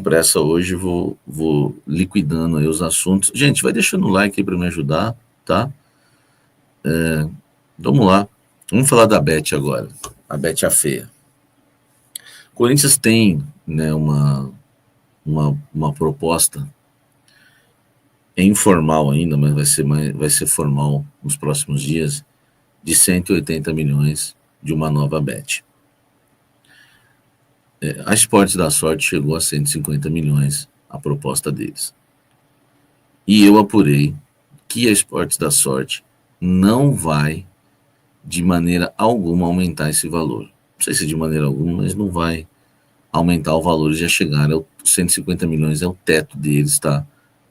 pressa hoje, vou liquidando aí os assuntos. Gente, vai deixando o like aí para me ajudar, tá? Vamos lá. Vamos falar da Bet agora. A Bet a feia. O Corinthians tem, né, uma proposta informal ainda, mas vai ser formal nos próximos dias, de 180 milhões de uma nova Bet. A Esportes da Sorte chegou a 150 milhões a proposta deles. E eu apurei que a Esportes da Sorte não vai, de maneira alguma, aumentar esse valor. Não sei se de maneira alguma, mas não vai aumentar o valor. Eles já chegaram, 150 milhões é o teto deles, tá?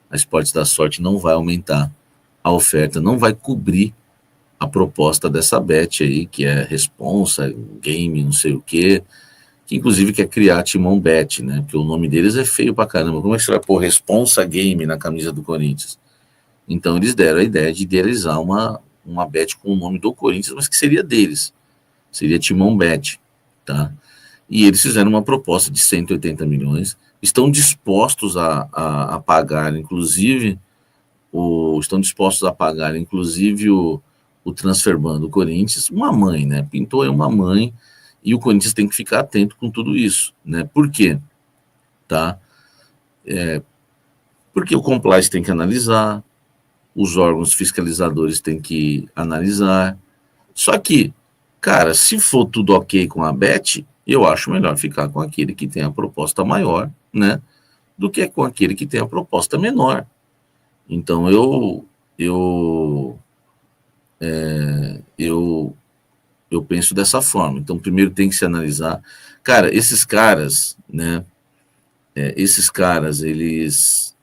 A Esportes da Sorte não vai aumentar a oferta, não vai cobrir a proposta dessa Bet aí, que é Responsa, Game, não sei o quê, que inclusive quer criar Timão Bet, né? Porque o nome deles é feio pra caramba. Como é que você vai pôr Responsa Game na camisa do Corinthians? Então eles deram a ideia de idealizar uma bet com o nome do Corinthians, mas que seria deles. Seria Timão Bet, tá? E eles fizeram uma proposta de 180 milhões, estão dispostos a pagar, inclusive, o transfer ban do Corinthians, uma mãe, né? Pintou é uma mãe, e o Corinthians tem que ficar atento com tudo isso, né? Por quê? Tá? Porque o compliance tem que analisar, os órgãos fiscalizadores têm que analisar. Só que, cara, se for tudo ok com a Bet, eu acho melhor ficar com aquele que tem a proposta maior, né? Do que com aquele que tem a proposta menor. Então eu penso dessa forma. Então, primeiro tem que se analisar. Cara, esses caras, né? Esses caras, eles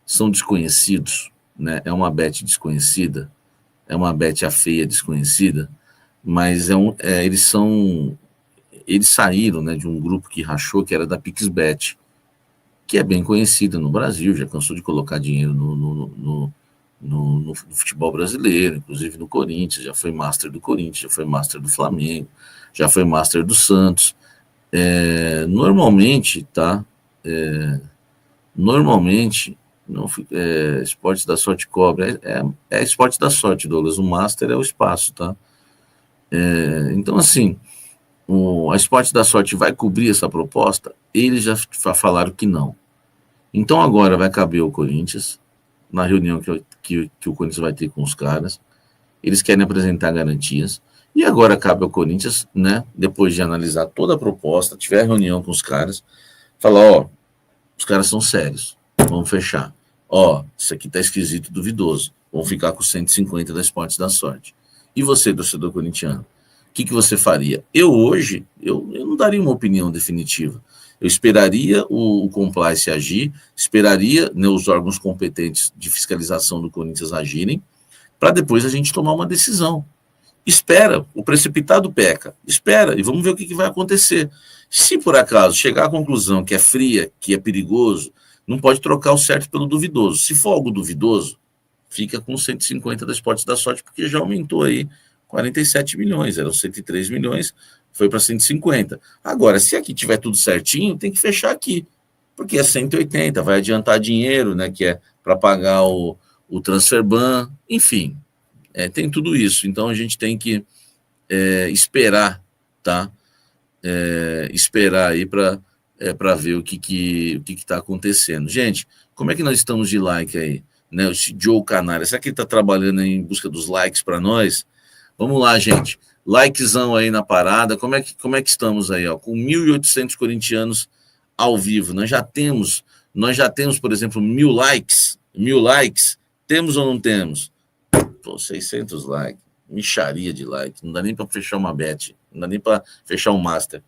são desconhecidos, né? É uma bet desconhecida, é uma bet a feia desconhecida, mas eles saíram, né, de um grupo que rachou, que era da PixBet, que é bem conhecida no Brasil, já cansou de colocar dinheiro no futebol brasileiro, inclusive no Corinthians, já foi Master do Corinthians, já foi Master do Flamengo, já foi Master do Santos. Normalmente, tá? Normalmente, não, Esporte da Sorte cobra, é Esporte da Sorte, Douglas, o Master é o espaço, tá? Então, assim, a Esporte da Sorte vai cobrir essa proposta? Eles já falaram que não. Então, agora vai caber o Corinthians, na reunião que o Corinthians vai ter com os caras, eles querem apresentar garantias, e agora cabe ao Corinthians, né, depois de analisar toda a proposta, tiver reunião com os caras, falar, os caras são sérios, vamos fechar. Isso aqui tá esquisito, duvidoso, vamos ficar com 150 da Esportes da Sorte. E você, torcedor corintiano, o que você faria? Hoje, eu não daria uma opinião definitiva. Eu esperaria o compliance agir, esperaria, né, os órgãos competentes de fiscalização do Corinthians agirem, para depois a gente tomar uma decisão. Espera, o precipitado peca. Espera e vamos ver o que vai acontecer. Se por acaso chegar à conclusão que é fria, que é perigoso, não pode trocar o certo pelo duvidoso. Se for algo duvidoso, fica com 150 das Esportes da Sorte, porque já aumentou aí 47 milhões, eram 103 milhões, foi para 150. Agora, se aqui tiver tudo certinho, tem que fechar aqui, porque é 180, vai adiantar dinheiro, né, que é para pagar o transfer ban, enfim, tem tudo isso. Então a gente tem que esperar, tá? Esperar aí para ver o que está acontecendo. Gente, como é que nós estamos de like aí? Né? O Joe Canário, será que ele está trabalhando aí em busca dos likes para nós? Vamos lá, gente. Likezão aí na parada. Como é que estamos aí, ó? Com 1.800 corintianos ao vivo. Nós já temos, por exemplo, 1.000 likes. 1.000 likes. Temos ou não temos? Pô, 600 likes. Micharia de like. Não dá nem para fechar uma bet. Não dá nem para fechar um master.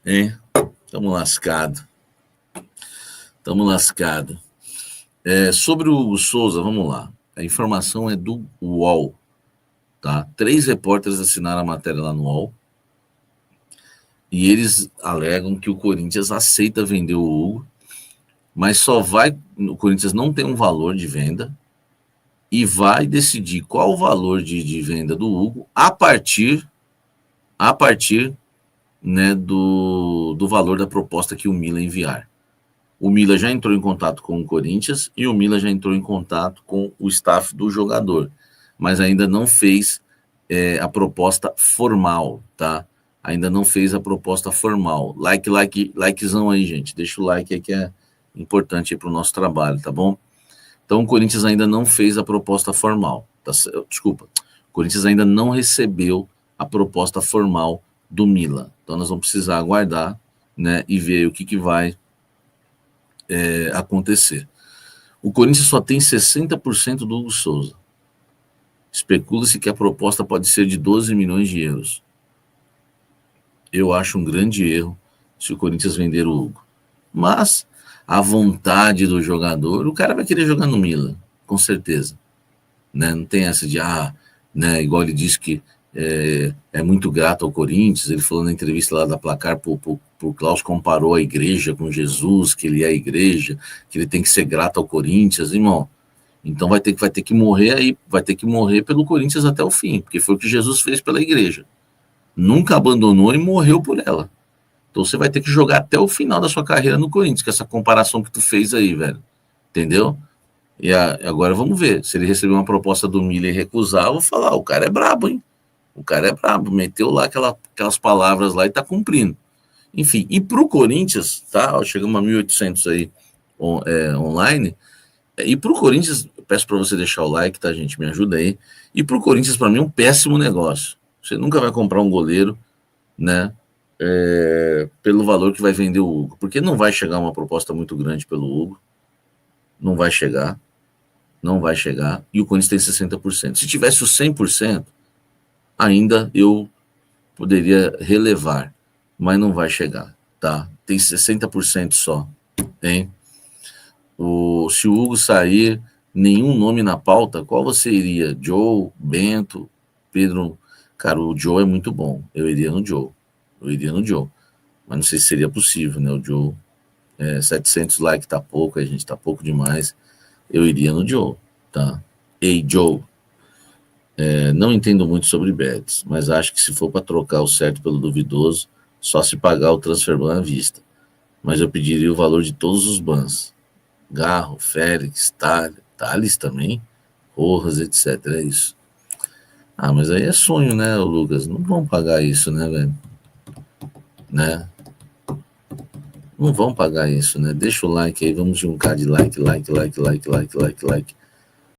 Hein? Estamos lascados. Sobre o Hugo Souza, vamos lá. A informação é do UOL. Tá? 3 repórteres assinaram a matéria lá no UOL. E eles alegam que o Corinthians aceita vender o Hugo, mas o Corinthians não tem um valor de venda e vai decidir qual o valor de venda do Hugo a partir né, do valor da proposta que o Milan enviar. O Milan já entrou em contato com o Corinthians e o Milan já entrou em contato com o staff do jogador, mas ainda não fez a proposta formal, tá? Ainda não fez a proposta formal. Likezão aí, gente. Deixa o like aí que é importante para o nosso trabalho, tá bom? Então o Corinthians ainda não fez a proposta formal. Tá? Desculpa. O Corinthians ainda não recebeu a proposta formal do Milan. Então nós vamos precisar aguardar, né, e ver o que vai acontecer. O Corinthians só tem 60% do Hugo Souza. Especula-se que a proposta pode ser de 12 milhões de euros. Eu acho um grande erro se o Corinthians vender o Hugo. Mas a vontade do jogador, o cara vai querer jogar no Milan, com certeza. Né? Não tem essa de, né, igual ele disse que é muito grato ao Corinthians, ele falou na entrevista lá da Placar pro Klaus, comparou a igreja com Jesus, que ele é a igreja, que ele tem que ser grato ao Corinthians, irmão. Então vai ter que morrer aí, vai ter que morrer pelo Corinthians até o fim, porque foi o que Jesus fez pela igreja. Nunca abandonou e morreu por ela. Então você vai ter que jogar até o final da sua carreira no Corinthians, com essa comparação que tu fez aí, velho. Entendeu? E agora vamos ver. Se ele receber uma proposta do Milan e recusar, eu vou falar, o cara é brabo, hein? O cara é brabo, meteu lá aquelas palavras lá e tá cumprindo. Enfim, e pro Corinthians, tá? Chegamos a 1.800 aí online. E pro Corinthians, peço para você deixar o like, tá, gente? Me ajuda aí. E pro Corinthians, para mim, é um péssimo negócio. Você nunca vai comprar um goleiro, né? Pelo valor que vai vender o Hugo. Porque não vai chegar uma proposta muito grande pelo Hugo. Não vai chegar. Não vai chegar. E o Corinthians tem 60%. Se tivesse o 100%, ainda eu poderia relevar. Mas não vai chegar, tá? Tem 60% só, hein? Se o Hugo sair, nenhum nome na pauta, qual você iria? Joe, Bento, Pedro? Cara, o Joe é muito bom. Eu iria no Joe. Mas não sei se seria possível, né? O Joe, 700 likes tá pouco, a gente tá pouco demais. Eu iria no Joe, tá? Ei, Joe. Não entendo muito sobre bets, mas acho que se for para trocar o certo pelo duvidoso, só se pagar o transfer ban à vista. Mas eu pediria o valor de todos os bans. Garro, Félix, Thales também, Rojas, etc. É isso. Mas aí é sonho, né, Lucas? Não vão pagar isso, né, velho? Né? Não vão pagar isso, né? Deixa o like aí, vamos juntar de like.